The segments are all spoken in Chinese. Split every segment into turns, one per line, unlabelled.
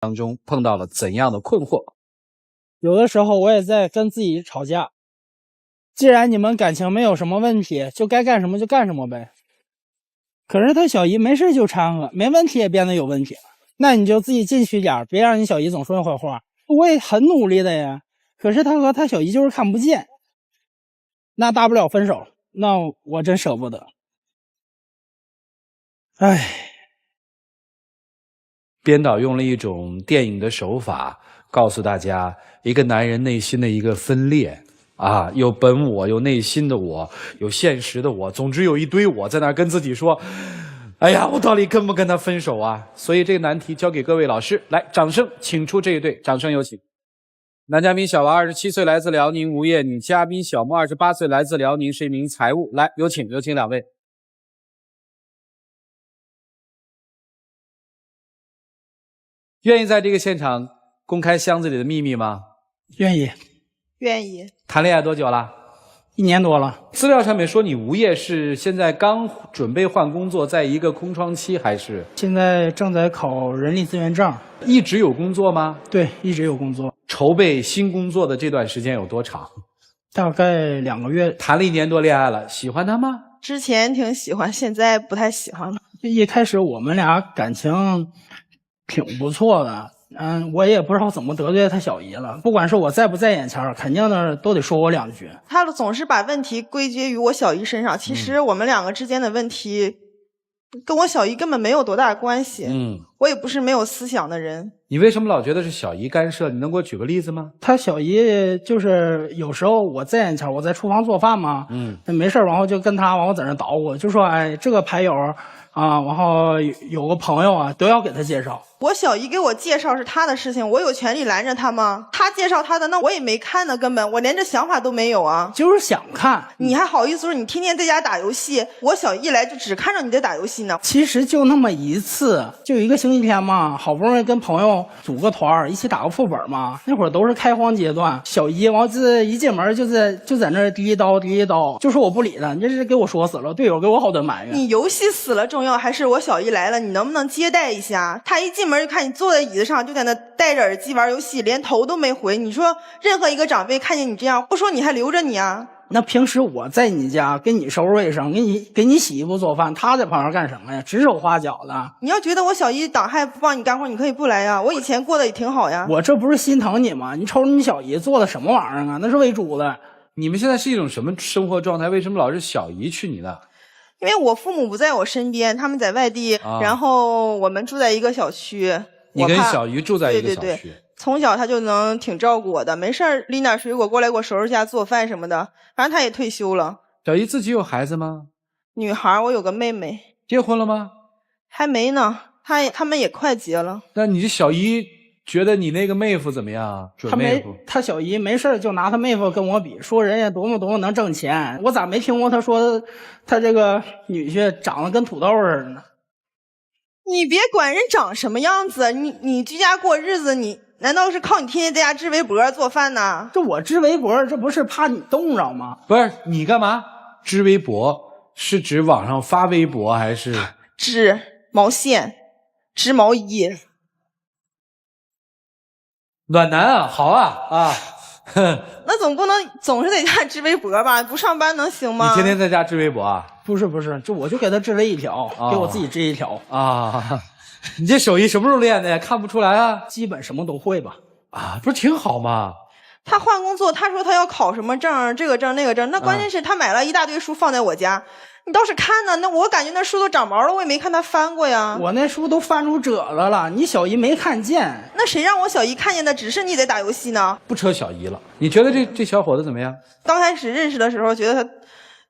当中碰到了怎样的困惑？
有的时候我也在跟自己吵架，既然你们感情没有什么问题，就该干什么就干什么呗。可是他小姨没事就掺和，没问题也变得有问题了，那你就自己进取点，别让你小姨总说你坏话。我也很努力的呀，可是他和他小姨就是看不见，那大不了分手，那我真舍不得。唉，
编导用了一种电影的手法，告诉大家一个男人内心的一个分裂啊，有本我，有内心的我，有现实的我，总之有一堆我在那儿跟自己说，哎呀，我到底跟不跟他分手啊？所以这个难题交给各位老师，来，掌声请出这一对，掌声有请。男嘉宾小王27岁，来自辽宁，无业；女嘉宾小莫28岁，来自辽宁，是一名财务。来，有请两位。愿意在这个现场公开箱子里的秘密吗？
愿意。
愿意。
谈恋爱多久了
？1年多了。
资料上面说你无业，是现在刚准备换工作，在一个空窗期，还是
现在正在考人力资源证？
一直有工作吗？
对，一直有工作。
筹备新工作的这段时间有多长？
大概2个月。
谈了1年多恋爱了，喜欢他吗？
之前挺喜欢，现在不太喜欢了。
一开始我们俩感情挺不错的，我也不知道怎么得罪他小姨了。不管是我在不在眼前，肯定的都得说我2句。
他总是把问题归结于我小姨身上，其实我们2个之间的问题跟我小姨根本没有多大关系。我也不是没有思想的人。
你为什么老觉得是小姨干涉？你能给我举个例子吗？
他小姨就是有时候我在眼前，我在厨房做饭嘛，没事然后就跟他我在那捣鼓，就说哎，这个牌友啊，然后有个朋友啊，都要给他介绍。
我小姨给我介绍是她的事情，我有权利拦着她吗？她介绍她的，那我也没看呢，根本我连这想法都没有啊。
就是想看，
你还好意思说你天天在家打游戏？我小姨一来就只看着你在打游戏呢。
其实就那么一次，就1个星期天嘛，好不容易跟朋友组个团一起打个副本嘛。那会儿都是开荒阶段，小姨完这一进门就在那滴一刀，就说我不理他，你这是给我说死了，队友给我好多埋怨。
你游戏死了重要，还是我小姨来了，你能不能接待一下？他一进门就看你坐在椅子上，就在那戴着耳机玩游戏，连头都没回。你说任何一个长辈看见你这样，不说你还留着你啊？
那平时我在你家给你收拾卫生，给你洗衣服做饭，他在旁边干什么呀？指手画脚的。
你要觉得我小姨挡害不帮你干活，你可以不来呀。我以前过得也挺好呀。
我这不是心疼你吗？你瞅你小姨做的什么玩意儿啊？那是喂猪的。
你们现在是一种什么生活状态？为什么老是小姨去你那？
因为我父母不在我身边，他们在外地，然后我们住在一个小区。
你跟小姨住在一个小区？
对，从小他就能挺照顾我的，没事拎点水果过来给我收拾家做饭什么的。反正他也退休了。
小姨自己有孩子吗？
女孩，我有个妹妹。
结婚了吗？
还没呢，他们也快结了。
那你这小姨觉得你那个妹夫怎么样啊？准妹夫？
他小姨没事就拿他妹夫跟我比，说人家多么能挣钱。我咋没听过他说他这个女婿长得跟土豆似的呢？
你别管人长什么样子，你居家过日子，你难道是靠你天天在家支围脖做饭呢？
这我支围脖，这不是怕你冻着吗？
不是，你干嘛织围脖？是指网上发微博还是
织毛线、织毛衣？
暖男啊，好啊！
那总不能总是在家织围脖吧？不上班能行吗？
你天天在家织围脖啊？
不是，我就给他织了1条，给我自己织1条
啊。你这手艺什么时候练的呀？看不出来啊。
基本什么都会吧？
啊，不是挺好吗？
他换工作，他说他要考什么证，这个证那个证，那关键是他买了一大堆书放在我家。你倒是看呢，那我感觉那书都长毛了，我也没看他翻过呀。
我那书都翻出褶子了，你小姨没看见。
那谁让我小姨看见的只是你在打游戏呢？
不扯小姨了。你觉得这小伙子怎么样？
刚开始认识的时候觉得他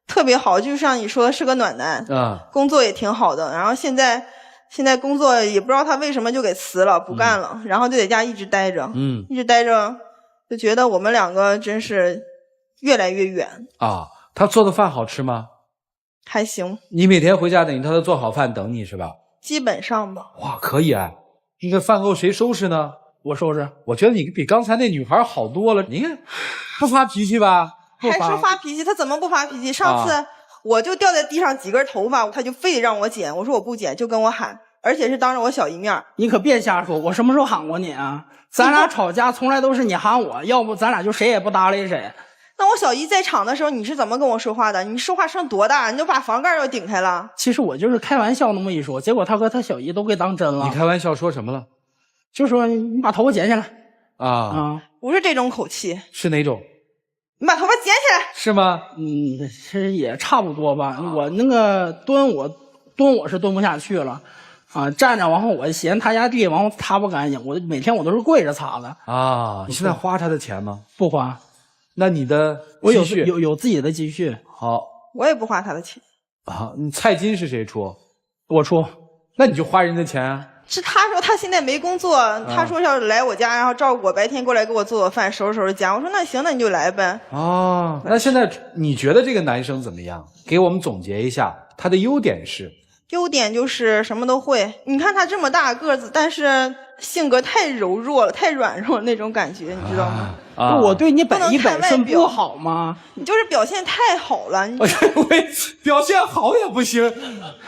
特别好，就像你说的是个暖男工作也挺好的。然后现在工作也不知道他为什么就给辞了，不干了，然后就在家一直待着，一直待着，就觉得我们2个真是越来越远
啊。他做的饭好吃吗？
还行。
你每天回家等于他都做好饭等你是吧？
基本上吧。
哇，可以啊！你这饭后谁收拾呢？
我收拾。
我觉得你比刚才那女孩好多了。你看，不发脾气吧？
还说发脾气？他怎么不发脾气？上次我就掉在地上几根头发，他就非得让我剪，我说我不剪，就跟我喊。而且是当着我小姨面。
你可别瞎说，我什么时候喊过你啊？咱俩吵架从来都是你喊我，要不咱俩就谁也不搭理谁。
那我小姨在场的时候，你是怎么跟我说话的？你说话声多大？你就把房盖都顶开了。
其实我就是开玩笑那么一说，结果他和他小姨都给当真了。
你开玩笑说什么了？
就说你把头发剪下来
啊，
不是这种口气。
是哪种？
你把头发剪起来。
是吗？
其实也差不多吧。我那个蹲我是蹲不下去了。站着，然后我嫌他家地，然后擦不干净，我每天我都是跪着擦的。
啊，你现在花他的钱吗？
不花。
那你的
我有自己的积蓄。
好，
我也不花他的钱。
啊，你菜金是谁出？
我出。
那你就花人的钱啊。
是他说他现在没工作，他说要来我家，然后照顾我，白天过来给我做饭，收拾家。我说那行，那你就来呗。
哦，那现在你觉得这个男生怎么样？给我们总结一下，他的优点是？
优点就是什么都会。你看他这么大个子，但是性格太柔弱了，太软弱那种感觉，你知道吗？
我对你本身不好吗？
你就是表现太好了。
表现好也不行。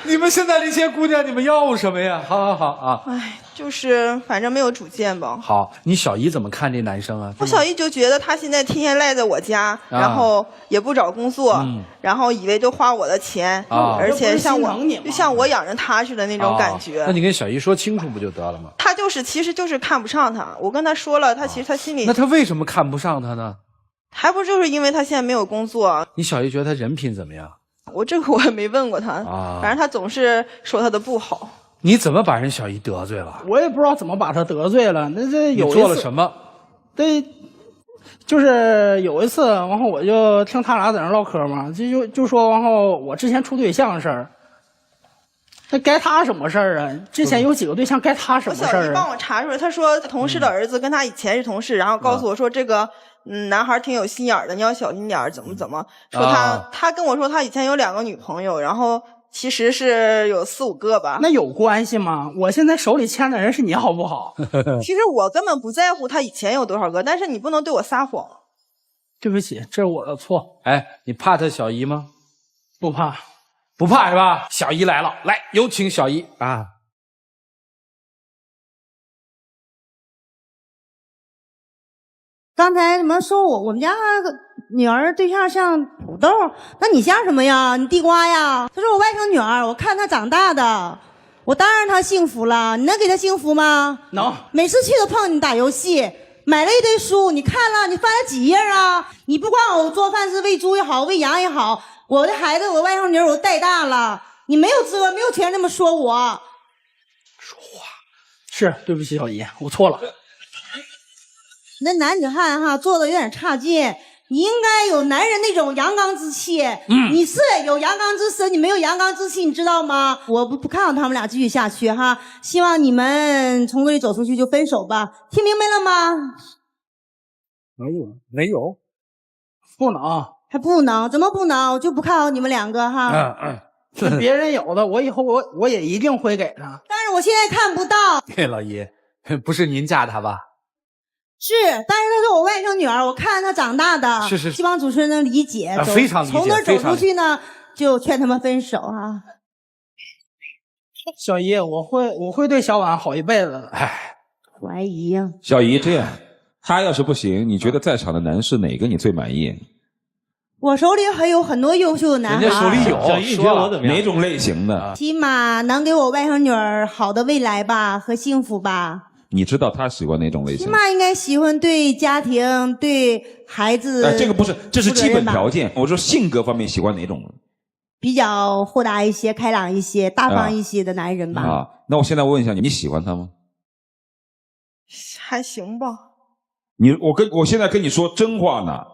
你们现在这些姑娘，你们要什么呀？好啊。
哎，就是反正没有主见吧。
好，你小姨怎么看这男生啊？
我小姨就觉得他现在天天赖在我家，然后也不找工作，然后以为就花我的钱，而且像我养着他似的那种感觉。
那你跟小姨说清楚不就得了吗？
他其实就是看不上他。我跟他说了，其实他心里……
那他为什么看不上他呢？
还不就是因为他现在没有工作？
你小姨觉得他人品怎么样？
我也没问过他，反正他总是说他的不好。
你怎么把人小姨得罪了？
我也不知道怎么把他得罪了。那这有一次
你做了什么？
对，就是有一次，然后我就听他俩在那唠嗑嘛，就说，然后我之前处对象的事儿。那该他什么事儿啊？之前有几个对象，该他什么事儿啊？
我小姨帮我查出来，他说同事的儿子跟他以前是同事，然后告诉我说这个男孩挺有心眼的，你要小心点，怎么说他跟我说他以前有2个女朋友，然后其实是有4、5个吧。
那有关系吗？我现在手里牵的人是你，好不好？
其实我根本不在乎他以前有多少个，但是你不能对我撒谎。
对不起，这是我的错。
哎，你怕他小姨吗？
不怕。
不怕是吧？小姨来了，来，有请小姨啊！
刚才你们说我们家女儿对象像土豆，那你像什么呀？你地瓜呀？她说我外甥女儿，我看她长大的，我当然她幸福了。你能给她幸福吗？
能。
每次去都碰你打游戏，买了一堆书，你看了，你翻了几页啊？你不光我做饭是喂猪也好，喂羊也好。我的孩子，我外甥女儿我带大了，你没有资格，没有权这么说我。
说话是对不起，小姨，我错了。
那男子汉哈做的有点差劲，你应该有男人那种阳刚之气。你是有阳刚之身，你没有阳刚之气，你知道吗？我不看好他们俩继续下去哈，希望你们从这里走出去就分手吧，听明白了吗？
没有，不能。
还不能？怎么不能？我就不看好你们2个哈。
别人有的，我以后我也一定会给他。
但是我现在看不到。
对，老姨，不是您嫁他吧？
是，但是她是我外甥女儿，我看她长大的。
是。
希望主持人能理解。
非常理解。
从那儿走出去呢，就劝他们分手啊。
小姨，我会对小婉好一辈子的。
哎，
怀疑呀。
小姨，这样，他要是不行，你觉得在场的男士哪个你最满意？
我手里还有很多优秀的男孩。
人家手里有。
小姨，你觉得我怎么样？
哪种类型的？
起码能给我外甥女儿好的未来吧，和幸福吧。
你知道他喜欢哪种类型？
起码应该喜欢对家庭、对孩子。
这个不是，这是基本条件。我说性格方面喜欢哪种？
比较豁达一些、开朗一些、大方一些的男人吧。
那我现在问一下你喜欢他吗？
还行吧。
我现在跟你说真话呢，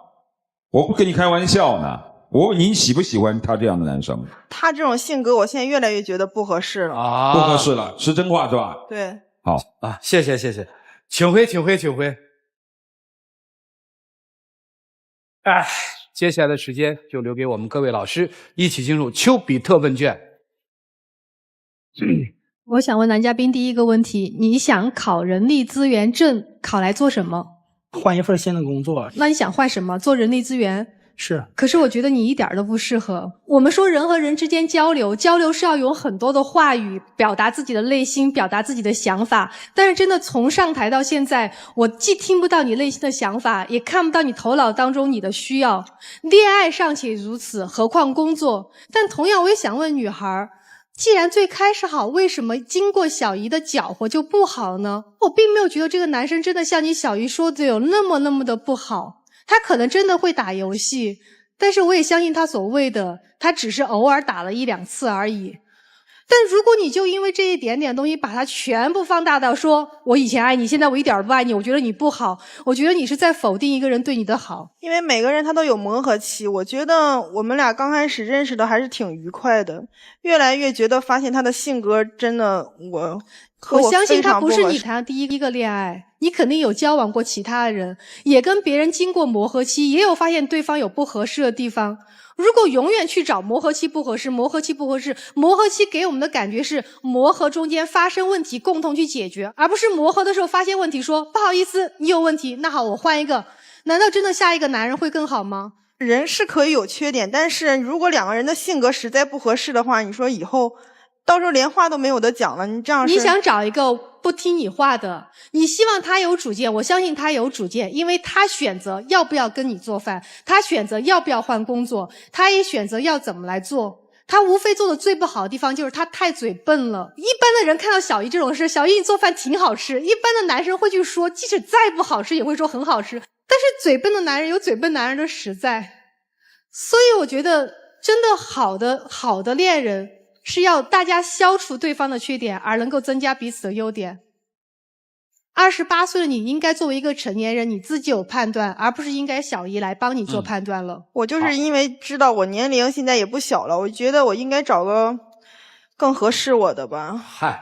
我不跟你开玩笑呢。我问你喜不喜欢他这样的男生？
他这种性格，我现在越来越觉得不合适了。
不合适了，是真话是吧？
对。
好
啊，谢谢，请回。哎，接下来的时间就留给我们各位老师，一起进入丘比特问卷。
我想问男嘉宾第一个问题，你想考人力资源证，考来做什么？
换一份新的工作。
那你想换什么？做人力资源？
是。
可是我觉得你一点都不适合。我们说人和人之间交流，交流是要用很多的话语表达自己的内心，表达自己的想法。但是真的从上台到现在，我既听不到你内心的想法，也看不到你头脑当中你的需要。恋爱尚且如此，何况工作？但同样，我也想问女孩，既然最开始好，为什么经过小姨的搅和就不好呢？我并没有觉得这个男生真的像你小姨说的有那么的不好。他可能真的会打游戏，但是我也相信他所谓的，他只是偶尔打了1、2次而已。但如果你就因为这一点点东西把它全部放大到说我以前爱你，现在我一点儿不爱你，我觉得你不好，我觉得你是在否定一个人对你的好。
因为每个人他都有磨合期，我觉得我们俩刚开始认识的还是挺愉快的，越来越觉得发现他的性格真的我
相信他不是你谈的第一个恋爱，你肯定有交往过其他的人，也跟别人经过磨合期，也有发现对方有不合适的地方。如果永远去找磨合期不合适，磨合期不合适，磨合期给我们的感觉是磨合中间发生问题共同去解决，而不是磨合的时候发现问题说不好意思你有问题，那好我换一个。难道真的下一个男人会更好吗？
人是可以有缺点，但是如果2个人的性格实在不合适的话，你说以后到时候连话都没有得讲了，你这样
你想找一个不听你话的，你希望他有主见，我相信他有主见，因为他选择要不要跟你做饭，他选择要不要换工作，他也选择要怎么来做。他无非做的最不好的地方就是他太嘴笨了。一般的人看到小姨这种事，小姨你做饭挺好吃，一般的男生会去说，即使再不好吃也会说很好吃。但是嘴笨的男人有嘴笨男人的实在，所以我觉得真的好的恋人是要大家消除对方的缺点，而能够增加彼此的优点。28岁了，你应该作为一个成年人，你自己有判断，而不是应该小姨来帮你做判断了。
我就是因为知道我年龄现在也不小了，我觉得我应该找个更合适我的吧。
嗨，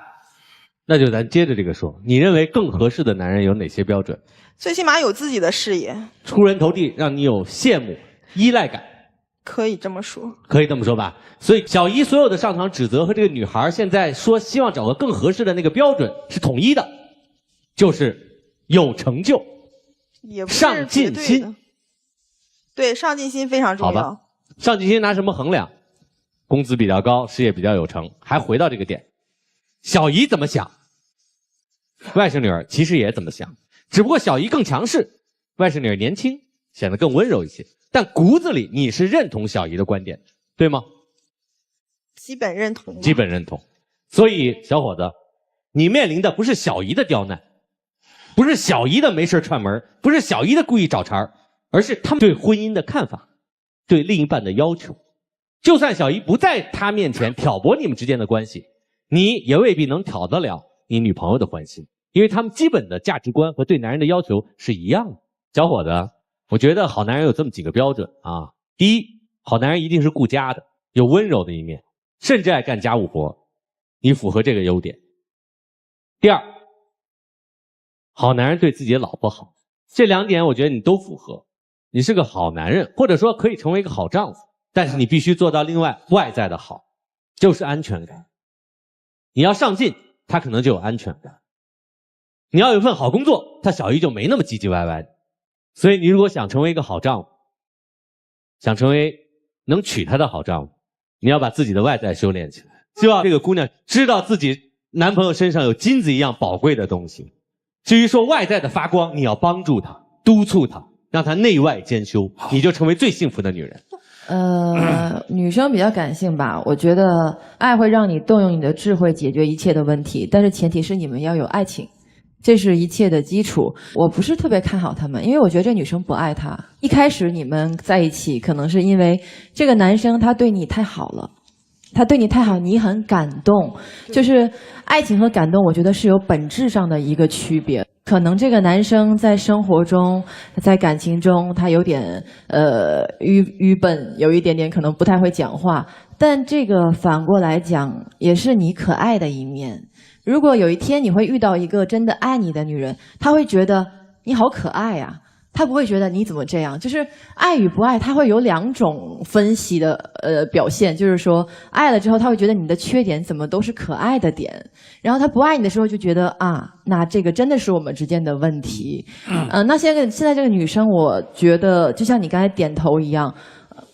那就咱接着这个说，你认为更合适的男人有哪些标准？
最起码有自己的事业，
出人头地，让你有羡慕、依赖感。
可以这么说，
可以这么说吧。所以小姨所有的上场指责和这个女孩现在说希望找个更合适的那个标准是统一的，就是有成就，
也不是
上进心。
对，上进心非常重要。
好吧，上进心拿什么衡量？工资比较高，事业比较有成，还回到这个点。小姨怎么想？外甥女儿其实也怎么想，只不过小姨更强势，外甥女儿年轻，显得更温柔一些。但骨子里你是认同小姨的观点，对吗？
基本认同。
基本认同。所以小伙子，你面临的不是小姨的刁难，不是小姨的没事串门，不是小姨的故意找茬，而是他们对婚姻的看法，对另一半的要求。就算小姨不在他面前挑拨你们之间的关系，你也未必能挑得了你女朋友的欢心，因为他们基本的价值观和对男人的要求是一样的。小伙子，我觉得好男人有这么几个标准啊。第一，好男人一定是顾家的，有温柔的一面，甚至爱干家务活，你符合这个优点。第二，好男人对自己的老婆好，这2点我觉得你都符合。你是个好男人，或者说可以成为一个好丈夫，但是你必须做到另外外在的好，就是安全感。你要上进，他可能就有安全感。你要有一份好工作，他小姨就没那么唧唧歪歪的。所以你如果想成为一个好丈夫，想成为能娶她的好丈夫，你要把自己的外在修炼起来。希望这个姑娘知道自己男朋友身上有金子一样宝贵的东西。至于说外在的发光，你要帮助她，督促她，让她内外兼修，你就成为最幸福的女人。
女生比较感性吧，我觉得爱会让你动用你的智慧解决一切的问题，但是前提是你们要有爱情，这是一切的基础。我不是特别看好他们，因为我觉得这女生不爱他。一开始你们在一起，可能是因为这个男生他对你太好了，他对你太好，你很感动。就是爱情和感动，我觉得是有本质上的一个区别。可能这个男生在生活中，在感情中，他有点愚笨，有一点点可能不太会讲话，但这个反过来讲，也是你可爱的一面。如果有一天你会遇到一个真的爱你的女人，她会觉得你好可爱啊，他不会觉得你怎么这样，就是爱与不爱，他会有2种分析的表现，就是说爱了之后，他会觉得你的缺点怎么都是可爱的点，然后他不爱你的时候就觉得啊，那这个真的是我们之间的问题。那现在这个女生，我觉得就像你刚才点头一样，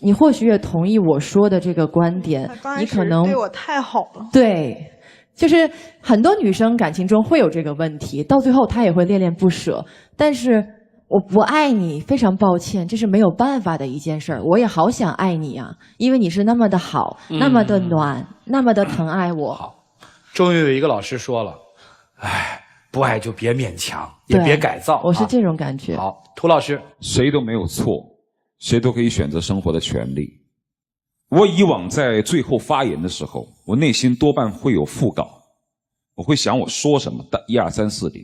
你或许也同意我说的这个观点，你可能
对我太好了。
对。就是很多女生感情中会有这个问题，到最后她也会恋恋不舍。但是我不爱你，非常抱歉，这是没有办法的一件事儿。我也好想爱你啊，因为你是那么的好，那么的暖，那么的疼爱我。
好，终于有一个老师说了，哎，不爱就别勉强，也别改造。
我是这种感觉。
好，涂老师，
谁都没有错，谁都可以选择生活的权利。我以往在最后发言的时候，我内心多半会有副稿，我会想我说什么的1、2、3、4点，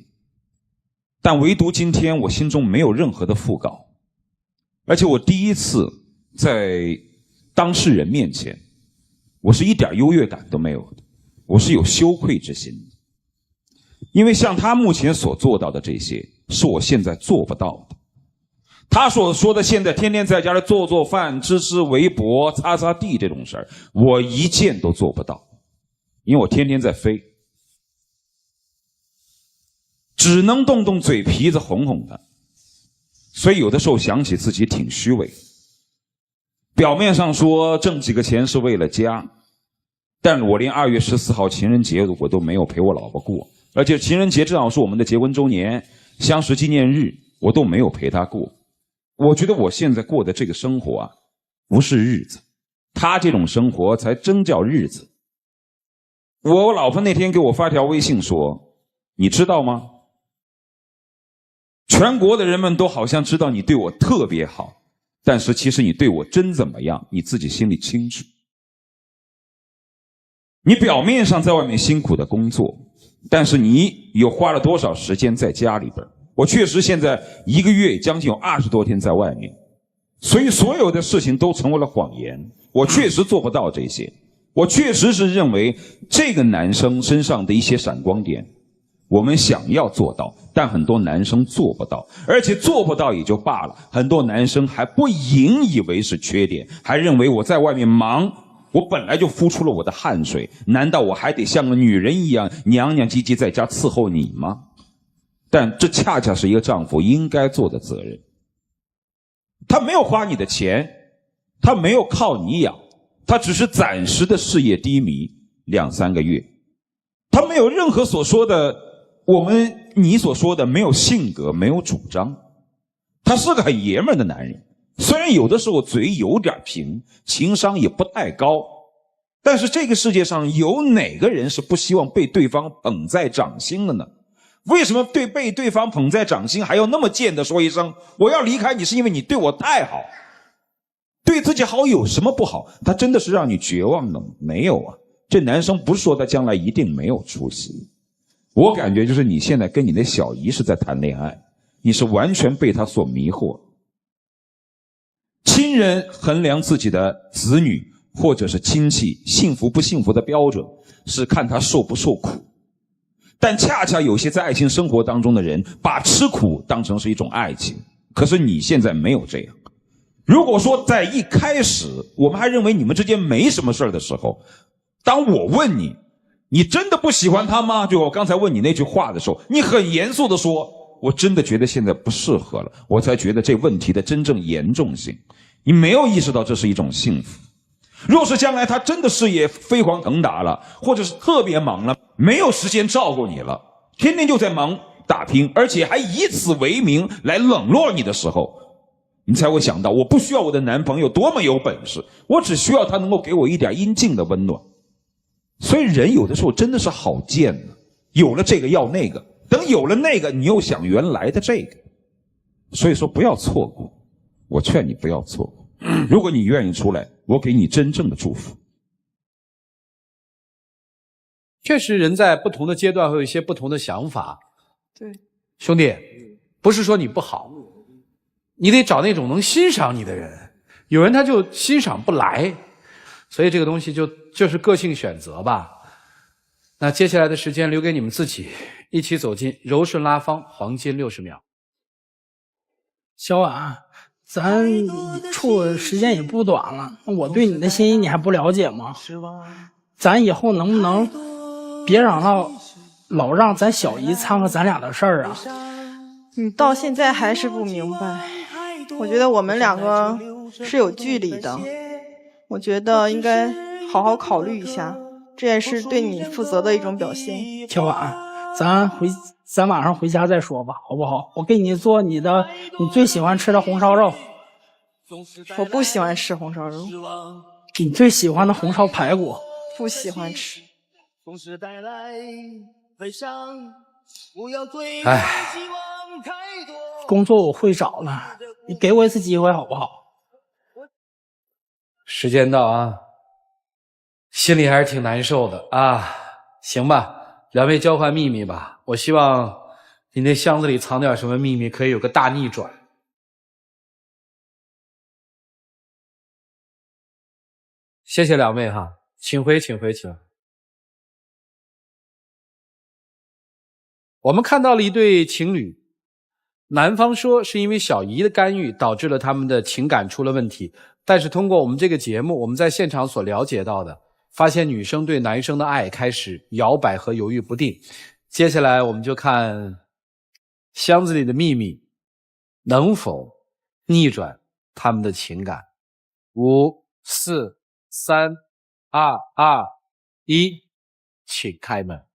但唯独今天我心中没有任何的副稿，而且我第一次在当事人面前，我是一点优越感都没有的，我是有羞愧之心的，因为像他目前所做到的这些，是我现在做不到的。他所说的现在天天在家里做饭、织围脖、擦地这种事儿，我一件都做不到，因为我天天在飞，只能动嘴皮子哄的，所以有的时候想起自己挺虚伪。表面上说挣几个钱是为了家，但我连2月14号情人节我都没有陪我老婆过，而且情人节正好是我们的结婚周年、相识纪念日，我都没有陪她过。我觉得我现在过的这个生活啊，不是日子，他这种生活才真叫日子。我老婆那天给我发条微信说，你知道吗？全国的人们都好像知道你对我特别好，但是其实你对我真怎么样，你自己心里清楚。你表面上在外面辛苦的工作，但是你又花了多少时间在家里边？我确实现在1个月将近有20多天在外面，所以所有的事情都成为了谎言。我确实做不到这些，我确实是认为这个男生身上的一些闪光点，我们想要做到，但很多男生做不到，而且做不到也就罢了，很多男生还不引以为是缺点，还认为我在外面忙，我本来就付出了我的汗水，难道我还得像个女人一样娘娘唧唧在家伺候你吗？但这恰恰是一个丈夫应该做的责任。他没有花你的钱，他没有靠你养，他只是暂时的事业低迷2、3个月，他没有任何所说的你所说的没有性格，没有主张，他是个很爷们儿的男人，虽然有的时候嘴有点平，情商也不太高，但是这个世界上有哪个人是不希望被对方捧在掌心的呢？为什么被对方捧在掌心还要那么贱的说一声我要离开你是因为你对我太好？对自己好有什么不好？他真的是让你绝望的吗？没有啊，这男生不是说他将来一定没有出息，我感觉就是你现在跟你的小姨是在谈恋爱，你是完全被他所迷惑。亲人衡量自己的子女或者是亲戚幸福不幸福的标准是看他受不受苦，但恰恰有些在爱情生活当中的人把吃苦当成是一种爱情，可是你现在没有这样。如果说在一开始我们还认为你们之间没什么事儿的时候，当我问你，你真的不喜欢他吗？就我刚才问你那句话的时候，你很严肃地说，我真的觉得现在不适合了，我才觉得这问题的真正严重性。你没有意识到这是一种幸福。若是将来他真的事业飞黄腾达了，或者是特别忙了，没有时间照顾你了，天天就在忙打拼，而且还以此为名来冷落你的时候，你才会想到我不需要我的男朋友多么有本事，我只需要他能够给我一点阴茎的温暖。所以人有的时候真的是好贱的，有了这个要那个，等有了那个你又想原来的这个。所以说不要错过，我劝你不要错过。如果你愿意出来，我给你真正的祝福。
确实人在不同的阶段会有一些不同的想法。
对，
兄弟，不是说你不好，你得找那种能欣赏你的人，有人他就欣赏不来，所以这个东西就是个性选择吧。那接下来的时间留给你们自己，一起走进柔顺拉芳黄金60秒。
小婉，咱处的时间也不短了，我对你的心意你还不了解吗？咱以后能不能别老让咱小姨掺和咱俩的事儿啊？
你到现在还是不明白，我觉得我们两个是有距离的，我觉得应该好好考虑一下，这也是对你负责的一种表现。
小婉，咱晚上回家再说吧，好不好？我给你做你最喜欢吃的红烧肉。
我不喜欢吃红烧肉。
你最喜欢的红烧排骨。
不喜欢吃。
唉，工作我会找了，你给我一次机会好不好？
时间到啊，心里还是挺难受的啊。行吧，两位交换秘密吧。我希望你那箱子里藏点什么秘密，可以有个大逆转。谢谢两位哈，请回。我们看到了一对情侣，男方说是因为小姨的干预导致了他们的情感出了问题，但是通过我们这个节目，我们在现场所了解到的，发现女生对男生的爱开始摇摆和犹豫不定。接下来我们就看箱子里的秘密能否逆转他们的情感。5、4、3、2、1，请开门。